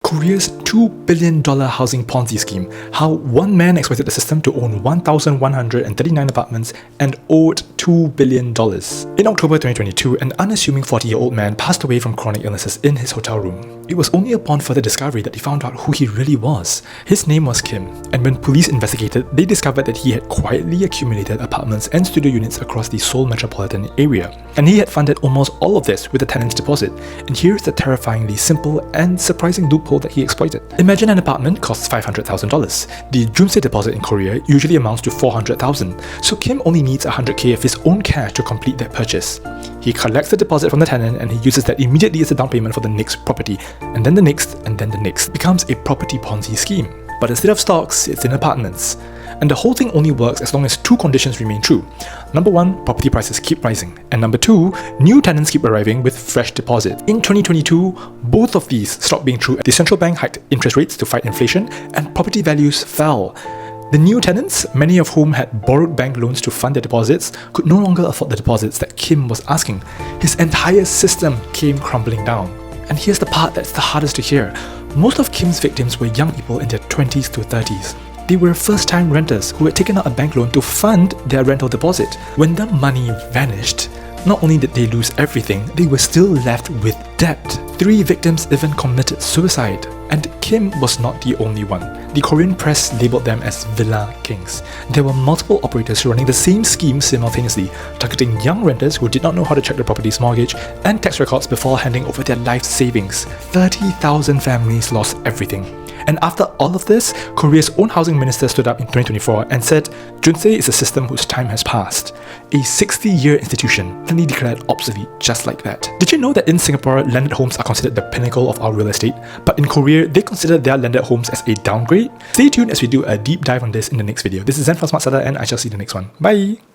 Korea's $2 billion housing Ponzi scheme, how one man exploited the system to own 1,139 apartments and owed $2 billion. In October 2022, an unassuming 40-year-old man passed away from chronic illnesses in his hotel room. It was only upon further discovery that he found out who he really was. His name was Kim, and when police investigated, they discovered that he had quietly accumulated apartments and studio units across the Seoul metropolitan area. And he had funded almost all of this with a tenant's deposit. And here's the terrifyingly simple and surprising loophole that he exploited. Imagine an apartment costs $500,000. The Junsei deposit in Korea usually amounts to $400,000, so Kim only needs $100K of his own cash to complete that purchase. He collects the deposit from the tenant and he uses that immediately as a down payment for the next property, and then the next, and then the next. It becomes a property Ponzi scheme. But instead of stocks, it's in apartments. And the whole thing only works as long as two conditions remain true. Number one, property prices keep rising. And number two, new tenants keep arriving with fresh deposits. In 2022, both of these stopped being true. The central bank hiked interest rates to fight inflation, and property values fell. The new tenants, many of whom had borrowed bank loans to fund their deposits, could no longer afford the deposits that Kim was asking. His entire system came crumbling down. And here's the part that's the hardest to hear. Most of Kim's victims were young people in their 20s to 30s. They were first-time renters who had taken out a bank loan to fund their rental deposit. When the money vanished, not only did they lose everything, they were still left with debt. 3 victims even committed suicide. And Kim was not the only one. The Korean press labelled them as Villa Kings. There were multiple operators running the same scheme simultaneously, targeting young renters who did not know how to check the property's mortgage and tax records before handing over their life savings. 30,000 families lost everything. And after all of this, Korea's own housing minister stood up in 2024 and said, Junsei is a system whose time has passed. A 60-year institution suddenly declared obsolete just like that. Did you know that in Singapore, landed homes are considered the pinnacle of our real estate, but in Korea, they consider their landed homes as a downgrade? Stay tuned as we do a deep dive on this in the next video. This is Zen from SmartSeller, and I shall see you in the next one. Bye!